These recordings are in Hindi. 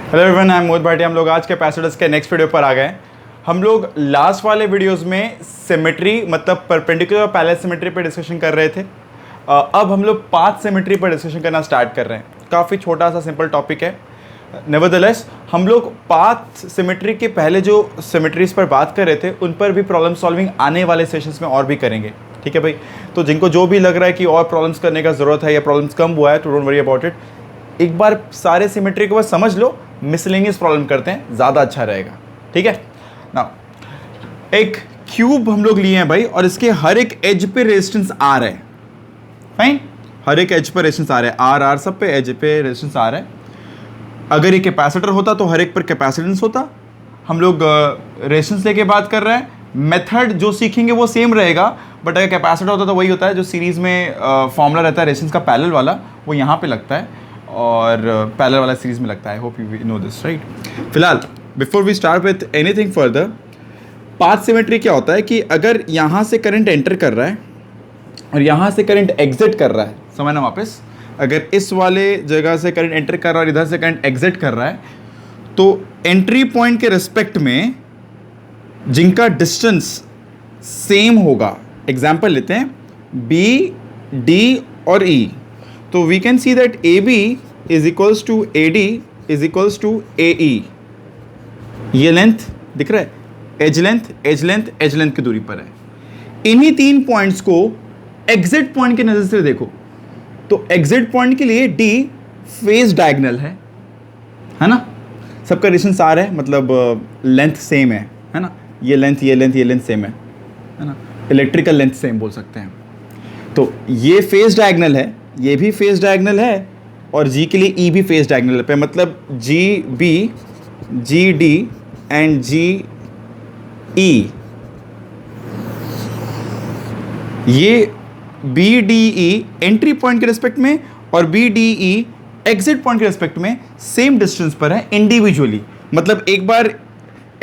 हेलो एवरीवन, आई एम मोहित भाटिया। हम लोग आज कैपेसिटर्स के नेक्स्ट वीडियो पर आ गए। हम लोग लास्ट वाले वीडियोस में सिमेट्री मतलब परपेंडिकुलर और पैरेलल सिमेट्री पर डिस्कशन कर रहे थे। अब हम लोग पाथ सिमेट्री पर डिस्कशन करना स्टार्ट कर रहे हैं। काफ़ी छोटा सा सिंपल टॉपिक है। नेवरदलेस हम लोग पाथ सिमेट्री के पहले जो सिमेट्रीज पर बात कर रहे थे उन पर भी प्रॉब्लम सॉल्विंग आने वाले सेशंस में और भी करेंगे। ठीक है भाई, तो जिनको जो भी लग रहा है कि और प्रॉब्लम्स करने का ज़रूरत है या प्रॉब्लम्स कम हुआ है तो डोंट वरी अबाउट इट। एक बार सारे सिमेट्री को बस समझ लो, मिसलेनियस प्रॉब्लम करते हैं, ज़्यादा अच्छा रहेगा। ठीक है ना। एक क्यूब हम लोग लिए हैं भाई, और इसके हर एक एज पे रेजिस्टेंस आ रहा है। फाइन, हर एक एज पर रेजिस्टेंस आ रहा है, आर आर सब पे एज पे रेजिस्टेंस आ रहा है। अगर ये कैपेसिटर होता तो हर एक पर कैपेसिटेंस होता। हम लोग रेजिस्टेंस लेके बात कर रहे हैं। मेथड जो सीखेंगे वो सेम रहेगा, बट अगर कैपेसिटर होता तो वही होता है जो सीरीज़ में फॉर्मूला रहता है रेजिस्टेंस का पैरेलल वाला, वो यहाँ पे लगता है और पैरेलल वाला सीरीज में लगता है। I hope you know this right. फिलहाल before we start with anything further, path symmetry क्या होता है कि अगर यहाँ से करंट एंटर कर रहा है और यहाँ से करंट एग्जिट कर रहा है, समझना वापस, अगर इस वाले जगह से करंट एंटर कर रहा है और इधर से करंट एग्जिट कर रहा है, तो एंट्री पॉइंट के रिस्पेक्ट में जिनका डिस्टेंस सेम होगा, एग्जाम्पल लेते हैं बी, डी और ई, तो we can see that A B is equals to A D is equals to A E. ये लेंथ दिख रहा है, edge length edge length edge length की दूरी पर है। इन्हीं तीन पॉइंट्स को एग्जिट पॉइंट की नजर से देखो तो एग्जिट पॉइंट के लिए डी फेज डायगोनल है ना। सबका डिस्टेंस आर है, मतलब लेंथ सेम है ना। ये लेंथ ये लेंथ ये लेंथ सेम है ना। इलेक्ट्रिकल लेंथ सेम बोल सकते हैं। तो ये फेज डायगोनल है, ये भी फेज डायगोनल है, और जी के लिए ई भी फेज डायगोनल पे, मतलब G B, G D and G E. ये B D E entry point के रिस्पेक्ट में और B D E exit point के रिस्पेक्ट में सेम डिस्टेंस पर है इंडिविजुअली। मतलब एक बार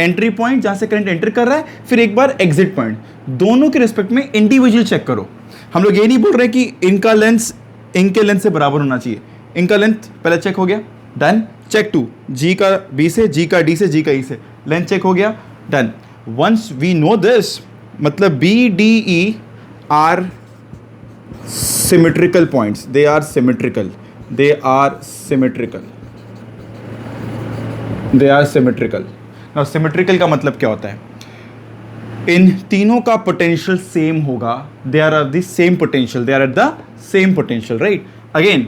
एंट्री पॉइंट जहां से करंट एंटर कर रहा है, फिर एक बार एग्जिट पॉइंट, दोनों के रिस्पेक्ट में इंडिविजुअल चेक करो। हम लोग ये नहीं बोल रहे कि इनका लेंथ इनके लेंथ से बराबर होना चाहिए। इनका लेंथ पहले चेक हो गया, डन। चेक टू, जी का बी से, जी का डी से, जी का ई से, लेंथ चेक हो गया, done. Once we know this, मतलब B D E are symmetrical points, they are symmetrical, they are symmetrical, they are symmetrical. Now symmetrical का मतलब क्या होता है? इन तीनों का पोटेंशियल सेम होगा, they are the same potential, they are at the same potential, right. Again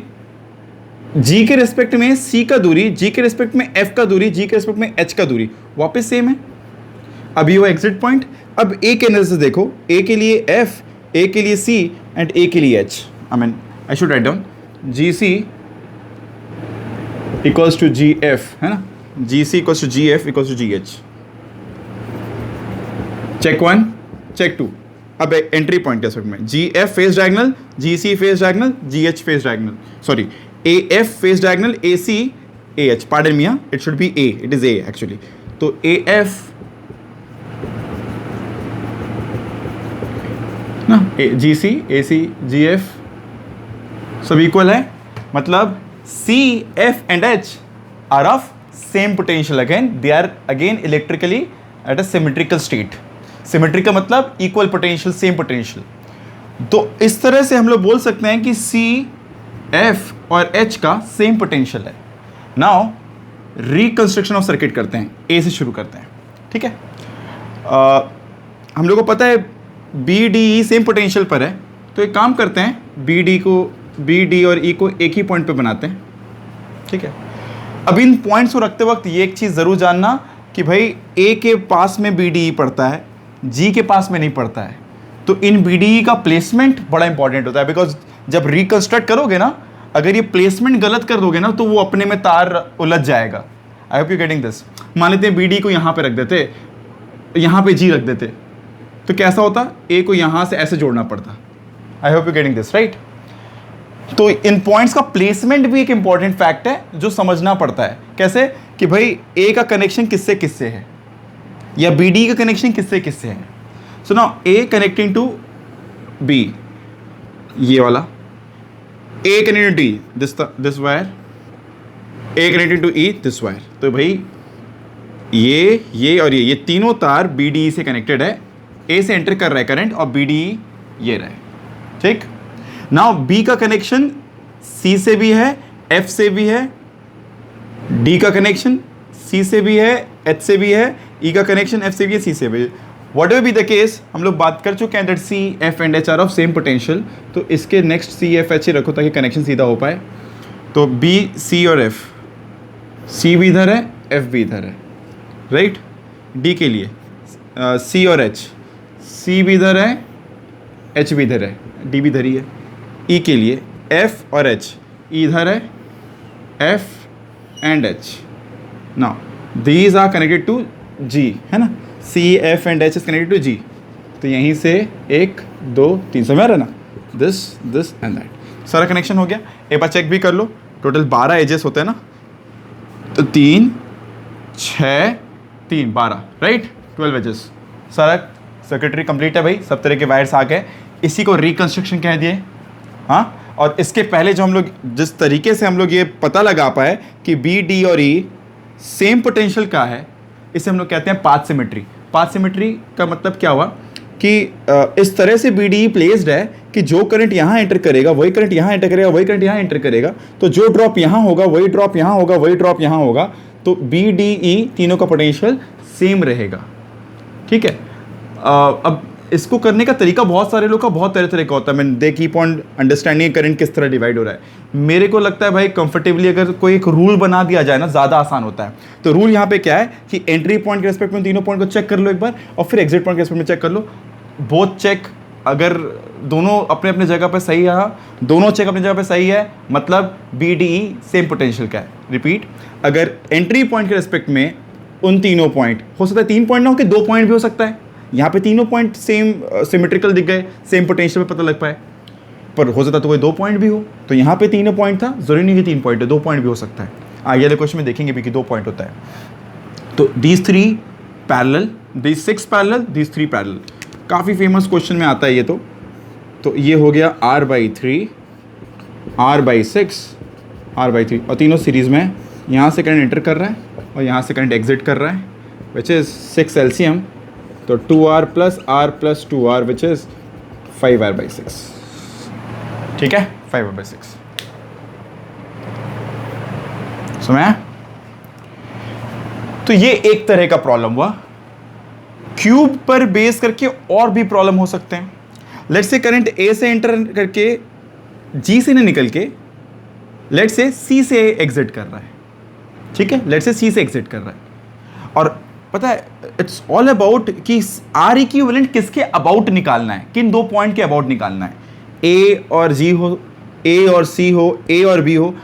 G के रिस्पेक्ट में सी का दूरी, जी के रिस्पेक्ट में एफ का दूरी, जी के रिस्पेक्ट में एच का दूरी वापस सेम है। अभी वो एग्जिट पॉइंट। अब ए के नजर से देखो, ए के लिए एफ, ए के लिए सी एंड ए के लिए H. I mean I should write down G C equals to G F, है ना। G C equals to G F equals to G H. Check one, check two. अब एंट्री पॉइंट के रिस्पेक्ट में G F face diagonal, G C face diagonal, G H face diagonal, sorry A F face diagonal, A C A H, pardon me, it should be A, it is A actually. तो ए एफ ना, जी सी, ए सी, जी एफ सब इक्वल है, मतलब C F and H are of same potential. Again they are again electrically at a symmetrical state. Symmetrical मतलब इक्वल पोटेंशियल, सेम पोटेंशियल। तो इस तरह से हम लोग बोल सकते हैं कि सी एफ और एच का सेम पोटेंशियल है। नाउ रिकंस्ट्रक्शन ऑफ सर्किट करते हैं, ए से शुरू करते हैं। ठीक है, हम लोग को पता है B D E same potential पर है, तो एक काम करते हैं, बी डी और ई को एक ही पॉइंट पे बनाते हैं। ठीक है, अब इन पॉइंट्स को रखते वक्त ये एक चीज़ ज़रूर जानना कि भाई ए के पास में बी डी ई पड़ता है, जी के पास में नहीं पड़ता है, तो इन बी डी ई का प्लेसमेंट बड़ा इंपॉर्टेंट होता है। बिकॉज जब रिकंस्ट्रक्ट करोगे ना, अगर ये प्लेसमेंट गलत कर दोगे ना तो वो अपने में तार उलझ जाएगा। आई होप यू गेटिंग दिस। मान लेते हैं बी डी को यहाँ पे रख देते, यहाँ पे जी रख देते, तो कैसा होता, ए को यहाँ से ऐसे जोड़ना पड़ता। आई hope you getting this right. तो इन पॉइंट्स का प्लेसमेंट भी एक इंपॉर्टेंट फैक्ट है जो समझना पड़ता है। कैसे कि भाई ए का कनेक्शन किससे किससे है, या बी डी का कनेक्शन किससे किससे है। So now A connecting to B, ये वाला, A connected to D, this wire, A connected to E this wire. तो भाई ये और ये तीनों तार बी डी ई से कनेक्टेड है। ए से एंटर कर रहा है करंट और बी डी ई ये रहा है, ठीक। नाउ बी का कनेक्शन सी से भी है, एफ से भी है, डी का कनेक्शन सी से भी है, एच से भी है, ई का कनेक्शन एफ से भी है, सी से भी है। Whatever be the case, हम लोग बात कर चुके हैं that C F and H are of same potential. तो इसके नेक्स्ट सी एफ एच ही रखो ताकि कनेक्शन सीधा हो पाए। तो बी सी और एफ, सी भी इधर है, एफ भी इधर है, राइट। डी के लिए सी और एच, सी भी इधर है, एच भी इधर है, डी भी इधर ही है। ई के लिए एफ और एच, ई इधर है, F and H. Now these are connected to G, है ना। C F and H is connected to G. तो यहीं से 1 2 3 समझ रहा है ना, दिस एंड दैट सारा कनेक्शन हो गया। एक बार चेक भी कर लो, टोटल 12 एजेस होते हैं ना, तो 3 6 3 12, राइट, 12 एजेस। सारा सर्किटरी कंप्लीट है भाई, सब तरह के वायर्स आ गए। इसी को रिकंस्ट्रक्शन कह दिए, हाँ। और इसके पहले जो हम लोग जिस तरीके से हम लोग ये पता लगा पाए कि बी डी और ई सेम पोटेंशियल का है, इसे हम लोग कहते हैं पाथ सिमेट्री। पाथ सिमेट्री का मतलब क्या हुआ कि इस तरह से बी डी ई प्लेस्ड है कि जो करंट यहाँ एंटर करेगा वही करंट यहाँ एंटर करेगा, वही करंट यहाँ एंटर करेगा। तो जो ड्रॉप यहाँ होगा वही ड्रॉप यहाँ होगा, वही ड्रॉप यहाँ होगा। तो बी डी ई तीनों का पोटेंशियल सेम रहेगा, ठीक है। अब इसको करने का तरीका बहुत सारे लोग का बहुत तरह का होता है। मैंने they keep on understanding current किस तरह डिवाइड हो रहा है। मेरे को लगता है भाई कंफर्टेबली अगर कोई एक रूल बना दिया जाए ना, ज़्यादा आसान होता है। तो रूल यहाँ पे क्या है कि एंट्री पॉइंट के रेस्पेक्ट में तीनों पॉइंट को चेक कर लो एक बार, और फिर एग्जिट पॉइंट के रेस्पेक्ट में चेक कर लो। बोथ चेक, अगर दोनों अपने अपने जगह पर सही है, दोनों चेक अपनी जगह पर सही है, मतलब B D E same potential का है। रिपीट, अगर एंट्री पॉइंट के रेस्पेक्ट में उन तीनों पॉइंट, हो सकता है 3 पॉइंट ना हो कि 2 पॉइंट भी हो सकता है। यहाँ पे तीनों पॉइंट सेम सिमेट्रिकल दिख गए, सेम पोटेंशियल पे पता लग पाए, पर हो सकता है तो कोई 2 पॉइंट भी हो। तो यहाँ पे तीनों पॉइंट था, जरूरी नहीं कि 3 पॉइंट है, 2 पॉइंट भी हो सकता है। आगे वाले क्वेश्चन में देखेंगे भी कि 2 पॉइंट होता है। तो these 3 parallel, these 6 parallel, these 3 parallel, काफ़ी फेमस क्वेश्चन में आता है ये। तो ये हो गया R/3, R/6, R/3, और तीनों सीरीज़ में यहाँ से करंट एंटर कर रहा है और यहाँ से करंट एग्जिट कर रहा है, विच इज़ 6 LCM। तो 2R + R + 2R which is 5R/6, ठीक है, 5R/6। समझा? तो ये एक तरह का प्रॉब्लम हुआ। क्यूब पर बेस करके और भी प्रॉब्लम हो सकते हैं। लेट्स से करंट ए से एंटर करके जी से नहीं निकल के लेट्स से सी से एग्जिट कर रहा है, ठीक है, लेट्स से सी से एग्जिट कर रहा है। और पता है इट्स ऑल अबाउट कि आर इक्विवेलेंट किसके अबाउट निकालना है, किन 2 पॉइंट के अबाउट निकालना है। ए और जी हो, ए और सी हो, ए और बी हो,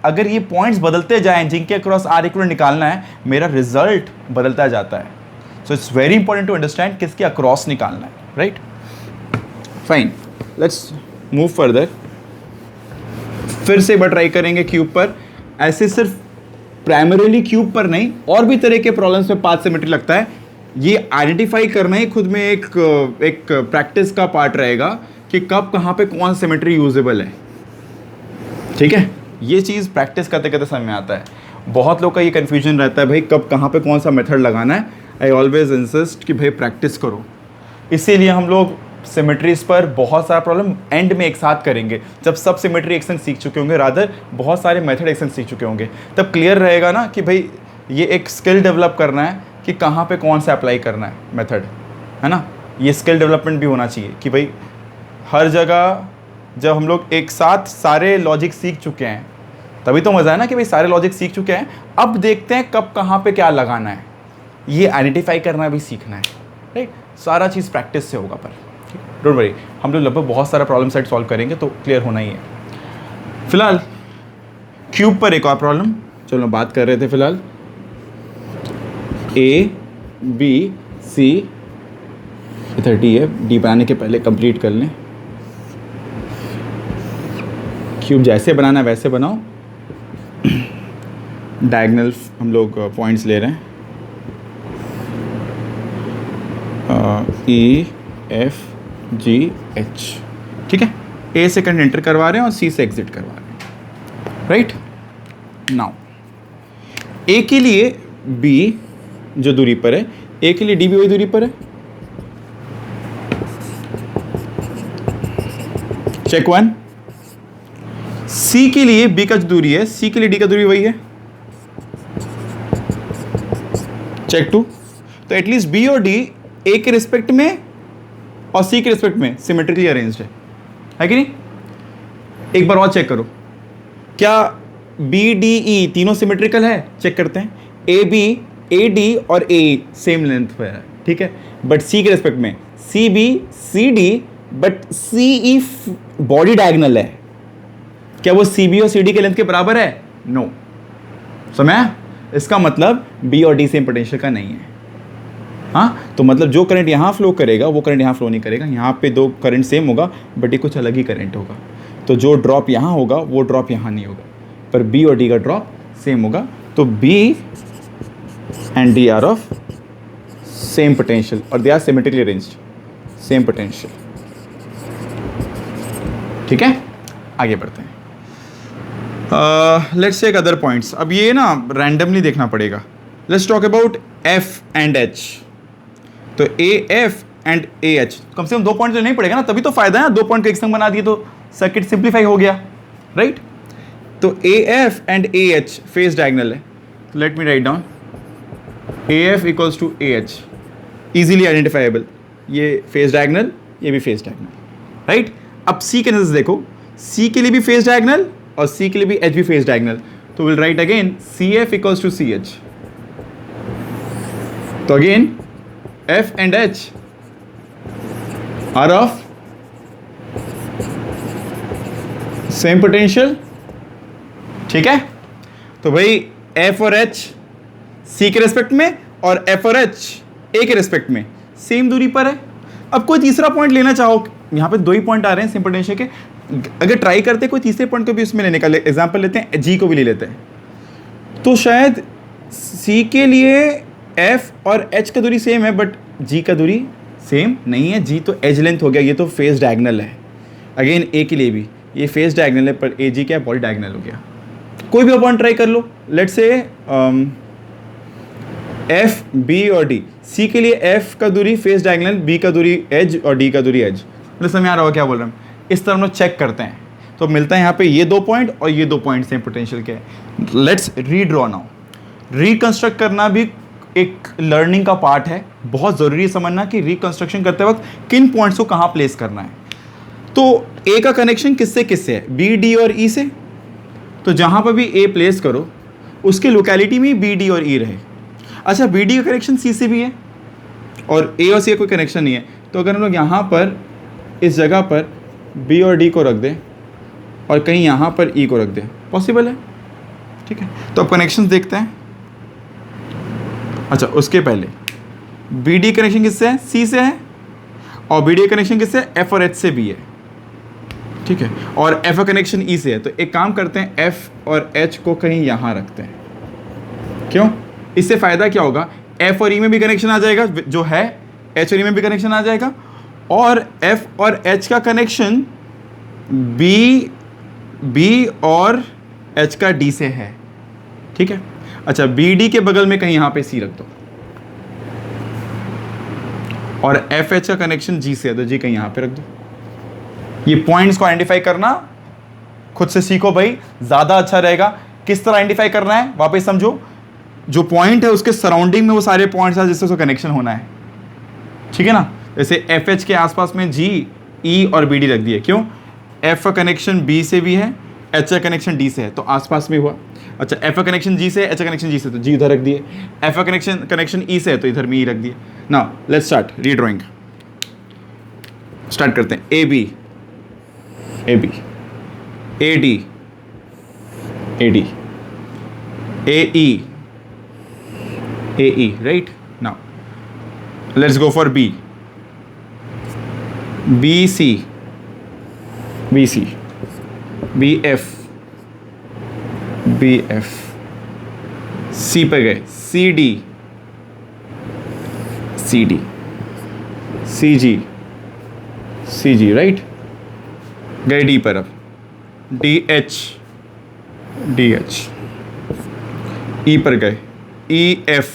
अगर ये पॉइंट्स बदलते जाएं जिनके अक्रॉस आर इक्विवेलेंट निकालना है, मेरा रिजल्ट बदलता जाता है। So it's very important to understand किसके अक्रॉस निकालना है, right. Fine, let's move further. फिर से एक बार ट्राई करेंगे क्यूब पर। ऐसे सिर्फ प्राइमरीली क्यूब पर नहीं, और भी तरह के प्रॉब्लम्स में पाथ सिमेट्री लगता है। ये आइडेंटिफाई करना ही खुद में एक प्रैक्टिस का पार्ट रहेगा कि कब कहाँ पे कौन सिमेट्री यूजेबल है, ठीक है। ये चीज़ प्रैक्टिस करते करते समझ में आता है। बहुत लोग का ये कन्फ्यूजन रहता है भाई कब कहाँ पे कौन सा मेथड लगाना है। आई ऑलवेज इंसिस्ट कि भाई प्रैक्टिस करो। इसीलिए हम लोग सिमेट्रीज पर बहुत सारा प्रॉब्लम एंड में एक साथ करेंगे, जब सब सिमेट्री एक संग सीख चुके होंगे, रादर बहुत सारे मेथड एक संग सीख चुके होंगे। तब क्लियर रहेगा ना कि भाई ये एक स्किल डेवलप करना है कि कहाँ पे कौन सा अप्लाई करना है मेथड, है ना। ये स्किल डेवलपमेंट भी होना चाहिए कि भाई हर जगह जब हम लोग एक साथ सारे लॉजिक सीख चुके हैं तभी तो मज़ा है ना कि भाई सारे लॉजिक सीख चुके हैं, अब देखते हैं कब कहाँ पे क्या लगाना है। ये आइडेंटिफाई करना भी सीखना है, राइट। सारा चीज़ प्रैक्टिस से होगा, पर डोंट वरी, हम लोग लगभग बहुत सारा प्रॉब्लम सेट सॉल्व करेंगे तो क्लियर होना ही है। फिलहाल क्यूब पर एक और प्रॉब्लम, चलो बात कर रहे थे। फिलहाल ए बी सी, इधर डी है, डी बनाने के पहले कंप्लीट कर लें। क्यूब जैसे बनाना है वैसे बनाओ। डायगोनल हम लोग पॉइंट्स ले रहे हैं, ई एफ जी एच, ठीक है। ए से करंट एंटर करवा रहे हैं और सी से एग्जिट करवा रहे हैं, राइट। नाउ ए के लिए बी जो दूरी पर है, ए के लिए डी भी वही दूरी पर है। चेक 1। सी के लिए बी का जो दूरी है, सी के लिए डी का दूरी वही है। चेक 2। तो एटलीस्ट बी और डी ए के रिस्पेक्ट में और सी के रिस्पेक्ट में सिमेट्रिकली अरेंज्ड है कि नहीं? एक बार और चेक करो, क्या बी डी ई तीनों सिमेट्रिकल है? चेक करते हैं। ए बी, ए डी और ए सेम लेंथ पर है, ठीक है, बट सी के रिस्पेक्ट में C B, C D, but C E body diagonal है। क्या वो सी बी और सी डी के लेंथ के बराबर है? नो। समझा? इसका मतलब बी और डी सेम पोटेंशियल का नहीं है। हाँ, तो मतलब जो करंट यहाँ फ्लो करेगा वो करंट यहाँ फ्लो नहीं करेगा। यहाँ पे दो करंट सेम होगा बट ये कुछ अलग ही करंट होगा। तो जो ड्रॉप यहाँ होगा वो ड्रॉप यहाँ नहीं होगा, पर बी और डी का ड्रॉप सेम होगा। तो B and D are of same potential और they are symmetrically arranged, same potential. ठीक है, आगे बढ़ते हैं। Let's take other points. अब ये ना रैंडमली देखना पड़ेगा। Let's talk about F and H. तो A F and A H, कम से कम 2 पॉइंट लेना ही पड़ेगा ना, तभी तो फायदा है। 2 पॉइंट का एक संग बना दिए तो सर्किट सिंप्लीफाई हो गया, राइट? तो A F and A H face diagonal है। तो let me write down A F equals to A H, easily identifiable. ये फेस डायगोनल, ये भी फेस डायगोनल, राइट? अब सी के नजर से देखो, सी के लिए भी फेस डायगोनल और सी के लिए भी एच भी फेस डायगोनल। तो will write again C F equals to C H. तो again F and H are of same potential, ठीक है? तो भाई एफ और एच सी के रेस्पेक्ट में और एफ और एच ए के रेस्पेक्ट में सेम दूरी पर है। अब कोई तीसरा पॉइंट लेना चाहो, यहाँ पे 2 ही पॉइंट आ रहे हैं सेम पोटेंशियल के, अगर ट्राई करते कोई तीसरे पॉइंट को भी उसमें लेने का, एग्जांपल लेते हैं जी को भी ले लेते हैं, तो शायद सी के लिए एफ और एच का दूरी सेम है बट जी का दूरी सेम नहीं है। जी तो एज लेंथ हो गया, ये तो फेस डायगोनल है। अगेन ए के लिए भी ये फेस डायगोनल है पर ए जी क्या बॉडी डायगोनल हो गया। कोई भी पॉइंट ट्राई कर लो, लेट्स से एफ बी और डी। सी के लिए एफ का दूरी फेस डायगोनल, बी का दूरी एज और डी का दूरी एज। मतलब समझ आ रहा होगा क्या बोल रहा हूँ? इस तरह हम लोग चेक करते हैं तो मिलता है यहाँ पे ये 2 पॉइंट और ये 2 पॉइंट सेम पोटेंशियल के हैं। Let's redraw now. रिकंस्ट्रक्ट करना भी एक लर्निंग का पार्ट है, बहुत ज़रूरी है समझना कि रिकंस्ट्रक्शन करते वक्त किन पॉइंट्स को कहाँ प्लेस करना है। तो ए का कनेक्शन किससे किससे है? बी डी और ई से। तो जहाँ पर भी ए प्लेस करो उसके लोकेलिटी में बी डी और ई रहे। अच्छा, बी डी का कनेक्शन सी से भी है और ए और सी का कोई कनेक्शन नहीं है, तो अगर हम लोग यहाँ पर इस जगह पर बी और डी को रख दें और कहीं यहाँ पर ई को रख दें, पॉसिबल है, ठीक है? तो अब कनेक्शंस देखते हैं। अच्छा, उसके पहले बी डी कनेक्शन किससे है? सी से है, और बी डी कनेक्शन किससे है? एफ और एच से भी है, ठीक है? और एफ का कनेक्शन ई से है। तो एक काम करते हैं, एफ और एच को कहीं यहाँ रखते हैं। क्यों? इससे फ़ायदा क्या होगा? एफ और ई में भी कनेक्शन आ जाएगा जो है, एच और ई में भी कनेक्शन आ जाएगा, और एफ और एच का कनेक्शन बी और एच का डी से है, ठीक है? अच्छा, बी डी के बगल में कहीं यहाँ पे सी रख दो, और एफ एच का कनेक्शन जी से है तो जी कहीं यहाँ पे रख दो। ये पॉइंट्स को आइडेंटिफाई करना खुद से सीखो भाई, ज़्यादा अच्छा रहेगा। किस तरह आइडेंटिफाई करना है वापस समझो। जो पॉइंट है उसके सराउंडिंग में वो सारे पॉइंट्स हैं जिससे उसका कनेक्शन होना है, ठीक है ना? जैसे एफ एच के आसपास में जी, ई और बी डी रख दिए। क्यों? एफ का कनेक्शन बी से भी है, एच का कनेक्शन डी से है, तो आसपास में हुआ। अच्छा, एफ का कनेक्शन जी से है, एच का कनेक्शन जी से, तो जी उधर रख दिए। एफ का कनेक्शन ई से है तो इधर में ई रख दिए। Now let's start redrawing. Start करते हैं। A B, A B, A D, A D, A E, A E, right? Now let's go for B. B C, B C, B F, B F, C पे गए, C D, C D, C G, C G, right? गए डी पर। अब D H, D H, E पर गए, E F,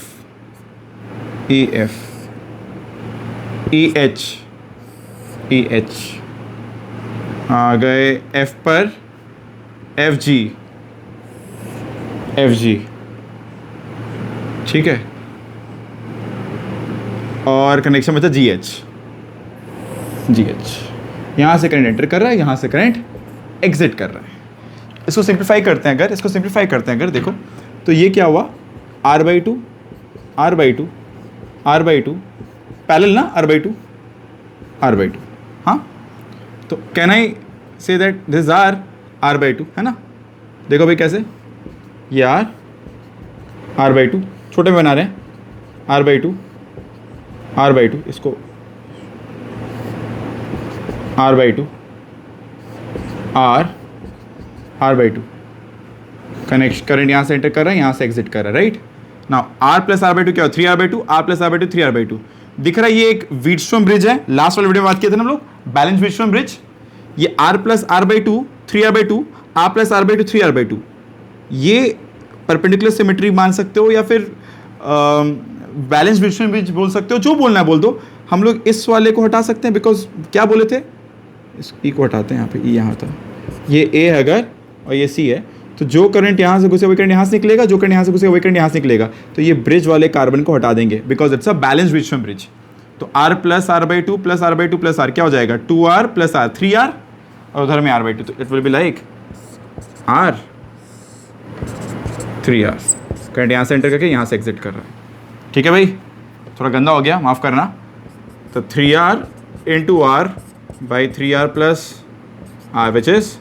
E F, E H, E H, आ गए एफ पर, एफ जी, एफ जी, ठीक है, और कनेक्शन बचा जी एच, जी एच। यहाँ से करंट एंटर कर रहा है, यहाँ से करंट एग्जिट कर रहा है। इसको सिंप्लीफाई करते हैं अगर, इसको सिंप्लीफाई करते हैं अगर, देखो तो ये क्या हुआ, R by two, R by two, R by two, parallel ना, R by two, R by two, हाँ। तो can I say that this R, R by two, है ना। देखो भाई कैसे, ये आर बाई टू, छोटे में बना रहे हैं, R by two, R by two, इसको R by two, R by two, connect current यहाँ से एंटर कर रहा है, यहाँ से एग्जिट कर रहा है, right. Now R plus R by two क्या हो, 3R/2, R plus R by two 3R/2 दिख रहा है। ये एक व्हीटस्टोन ब्रिज है, लास्ट वाले वीडियो में बात किए थे ना हम लोग, बैलेंस व्हीटस्टोन ब्रिज। ये R plus R by two 3R/2, R plus R by two 3R/2, ये परपेंडिकुलर सिमेट्री मान सकते हो या फिर बैलेंस व्हीटस्टोन ब्रिज बोल सकते हो, जो बोलना है बोल दो। हम लोग इस वाले को हटा सकते हैं, बिकॉज क्या बोले थे, इस ई को हटाते हैं, यहाँ पे ई यहाँ था, ये ए है अगर और ये सी है, तो जो करंट यहाँ से घुसे वही करंट यहाँ से निकलेगा, जो करंट यहाँ से घुसे वही करंट यहाँ से निकलेगा। तो ये ब्रिज वाले कार्बन को हटा देंगे, because it's a balance Wheatstone bridge. तो R plus R by two plus R by two plus R क्या हो जाएगा, 2R प्लस आर, 3R, और उधर में आर बाई टू, तो it will be like R 3R। Current यहाँ से एंटर करके यहाँ से एग्जिट कर रहा है, ठीक है भाई। थोड़ा गंदा हो गया, माफ़ करना। तो 3R into R by 3R plus R which is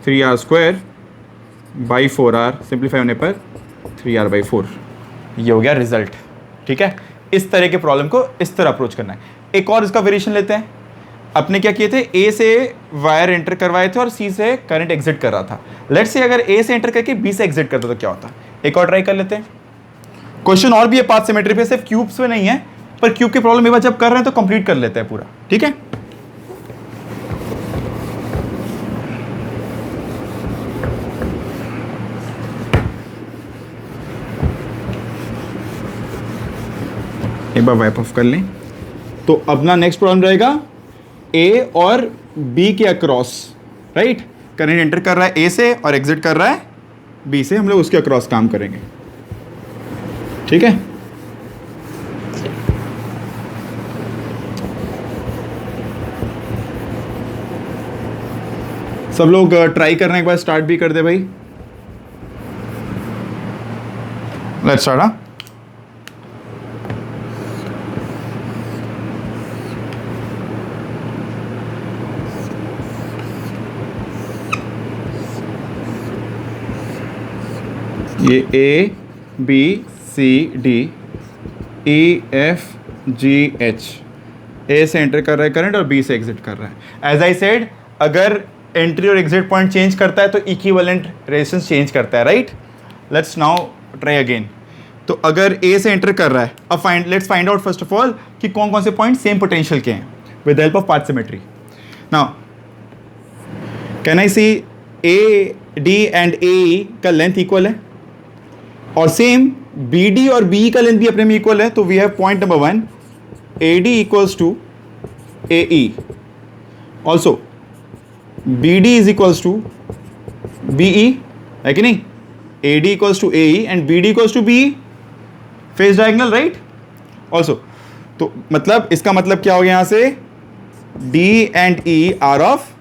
3R square by 4R, simplify होने पर 3R/4। ये हो गया रिजल्ट, ठीक है। इस तरह के प्रॉब्लम को इस तरह अप्रोच करना है। एक और इसका वेरिएशन लेते हैं। अपने क्या किए थे, ए से वायर एंटर करवाए थे और सी से करंट एग्जिट कर रहा था। लेट्स से अगर ए से एंटर करके बी से एग्जिट करता तो क्या होता। एक और ट्राई कर लेते हैं। क्वेश्चन और भी है पाथ सिमेट्री पे, सिर्फ क्यूब्स में नहीं है, पर क्यूब की प्रॉब्लम एक बार जब कर रहे हैं तो कंप्लीट कर लेते हैं पूरा, ठीक है। एक बार वाइप ऑफ कर लें। तो अपना नेक्स्ट प्रॉब्लम रहेगा ए और बी के अक्रॉस, राइट। करंट एंटर कर रहा है ए से और एग्जिट कर रहा है बी से, हम लोग उसके अक्रॉस काम करेंगे, ठीक है। सब लोग ट्राई करने के बाद स्टार्ट भी कर दे भाई। Let's start. ये A B C D E F G H, A से एंटर कर रहा है करंट और बी से एग्जिट कर रहा है। एज आई सेड, अगर एंट्री और एग्जिट पॉइंट चेंज करता है तो इक्विवेलेंट रेजिस्टेंस चेंज करता है, right. Let's now try again. तो अगर ए से एंटर कर रहा है, अब let's find out first of all कि कौन कौन से पॉइंट सेम पोटेंशियल के हैं with help of path symmetry. Now can I see A D and A का लेंथ इक्वल है और सेम बी डी और बी का लेंथ भी अपने में इक्वल है। तो we have point number 1, A D equals to A E, also B D is equals to B E, है कि नहीं। A D equals to A E and B D equals to B E, face diagonal, right. Also तो मतलब इसका मतलब क्या हो गया यहाँ से, D and E are of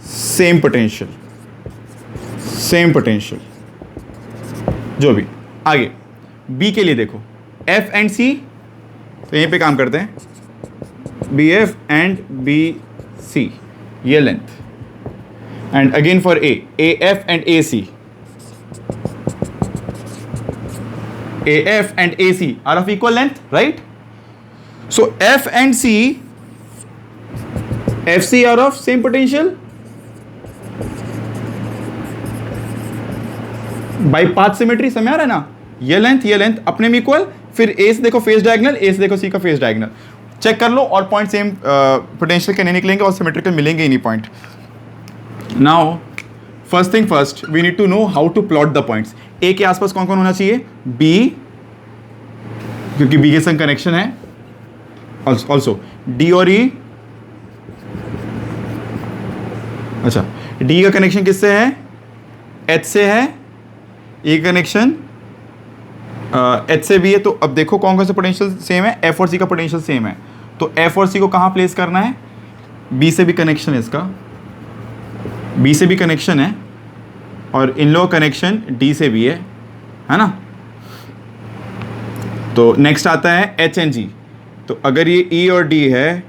same potential, same potential. जो भी आगे बी के लिए देखो, एफ एंड सी, तो यहीं पे काम करते हैं, B F and B C, ये length. And again for A F and A C, A F and A C are of equal length, right. So F and C, F C are of same potential by path symmetry. समझ आ रहा है ना, ये लेंथ अपने में इक्वल, फिर ए से देखो फेस डायगोनल, ए से देखो सी का फेस डायगोनल, चेक कर लो और पॉइंट सेम पोटेंशियल के नहीं निकलेंगे और सिमेट्रिकल मिलेंगे ही नहीं point. Now first thing first, we need to know how to plot the points. A के आसपास कौन कौन होना चाहिए? बी, क्योंकि बी के संग कनेक्शन है। ऑल्सो डी और ई। अच्छा, डी का कनेक्शन किससे है? एच से है। ए कनेक्शन एच से भी है। तो अब देखो कौन कौन से पोटेंशियल सेम है, एफ और सी का पोटेंशियल सेम है। तो एफ और सी को कहाँ प्लेस करना है? बी से भी कनेक्शन है इसका, बी से भी कनेक्शन है, और इन लोग कनेक्शन डी से भी है ना। तो नेक्स्ट आता है एच एंड जी। तो अगर ये ई और डी है,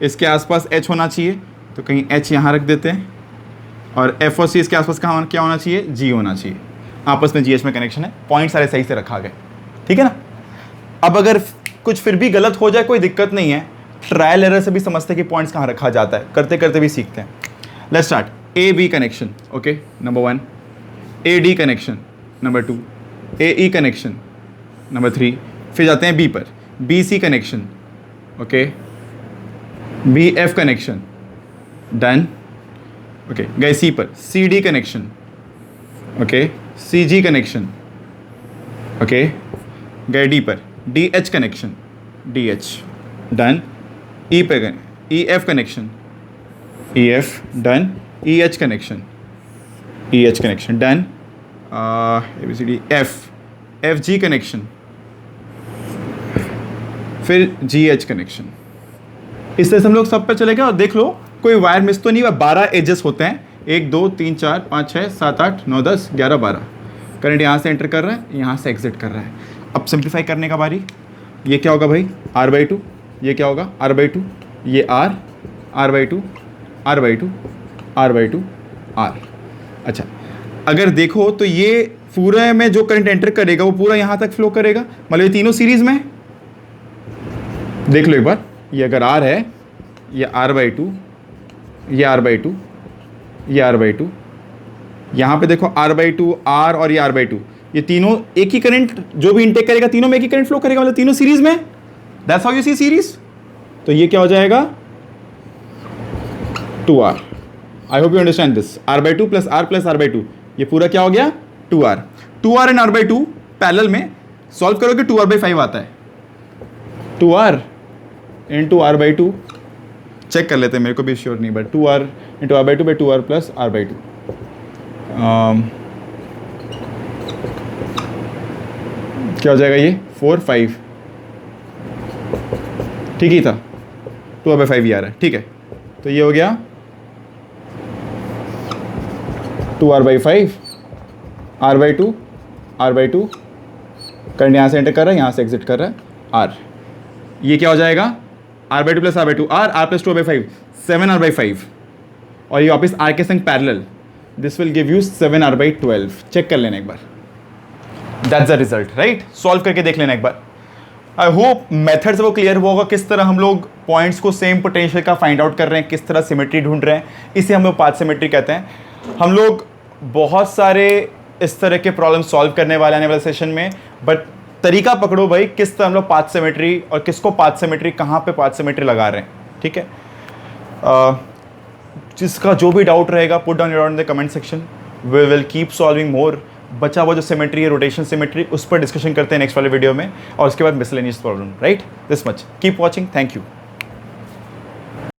इसके आसपास एच होना चाहिए, तो कहीं एच यहाँ रख देते हैं, और एफ और सी इसके आसपास कहाँ क्या होना चाहिए? जी होना चाहिए। आपस में जी एच में कनेक्शन है, पॉइंट सारे सही से रखा गया, ठीक है ना। अब अगर कुछ फिर भी गलत हो जाए कोई दिक्कत नहीं है, ट्रायल एरर से भी समझते हैं कि पॉइंट्स कहाँ रखा जाता है, करते करते भी सीखते हैं। Let's start. A B connection, okay, number 1। A D connection, number 2। A E connection, number 3। फिर जाते हैं बी पर, B C connection, okay, B F connection, done. Okay, गए सी पर, C D connection, okay, C G connection, okay, गए डी पर, D H connection, D H, done. E पे गए, E F connection, E F, done. E H connection, E H connection, done. A B C D, F, F G connection, फिर जी एच कनेक्शन। इस तरह से हम लोग सब पे चले गए। और देख लो कोई वायर मिस तो नहीं हुआ। 12 एजेस होते हैं, 1 2 3 4 5 6 7 8 9 10 11 12। करंट यहाँ से एंटर कर रहा है, यहाँ से एग्जिट कर रहा है। अब सिंप्लीफाई करने का बारी। ये क्या होगा भाई? r/2। ये क्या होगा? r/2। ये r/2, r/2, r/2, r। अच्छा, अगर देखो तो ये पूरे में जो करंट एंटर करेगा वो पूरा यहाँ तक फ्लो करेगा, मतलब ये तीनों सीरीज में। देख लो एक बार, ये अगर r है, ये r/2, ये r/2, ये r/2, यहाँ पे देखो r/2, r और ये r/2, ये तीनों एक ही करंट जो भी इनटेक करेगा तीनों में एक ही करंट फ्लो करेगा, मतलब तीनों सीरीज में। That's how you see series. तो ये क्या हो जाएगा? 2r। I hope you understand this. r/2 plus r/2, ये पूरा क्या हो गया? 2r। 2r and r/2 parallel में सॉल्व करोगे 2r/5 आता है। 2r इंटू r/2, चेक कर लेते हैं, मेरे को भी श्योर नहीं, but 2r into r/2 by 2r plus r/2। क्या हो जाएगा ये? 4 5। ठीक ही था, 2r/5 ही आ रहा है, ठीक है। तो ये हो गया 2r/5, r/2, r/2, करंट यहाँ से एंटर कर रहा है, यहाँ से एग्जिट कर रहा है, r। ये क्या हो जाएगा? r/2 plus r/2, r plus 2/5, 7r/5, और ये वापस r के संग parallel. This will give you 7r/12। Check कर लेना एक बार, that's the result, right. Solve करके देख लेना एक बार। आई होप मेथड से वो क्लियर हुआ होगा, किस तरह हम लोग पॉइंट्स को सेम पोटेंशियल का फाइंड आउट कर रहे हैं, किस तरह सिमेट्री ढूंढ रहे हैं। इसे हम लोग पाथ सिमेट्री कहते हैं। हम लोग बहुत सारे इस तरह के प्रॉब्लम सॉल्व करने वाले आने वाले सेशन में, बट तरीका पकड़ो भाई, किस तरह हम लोग पाथ सिमेट्री और किसको पाथ सिमेट्री, कहाँ पे पाथ सिमेट्री लगा रहे हैं, ठीक है। जिसका जो भी डाउट रहेगा, put down your doubt in the comment section, we will keep solving more. बचा हुआ जो सिमेट्री है, रोटेशन सिमेट्री, उस पर डिस्कशन करते हैं नेक्स्ट वाले वीडियो में, और उसके बाद miscellaneous problem, right. This much, keep watching, thank you.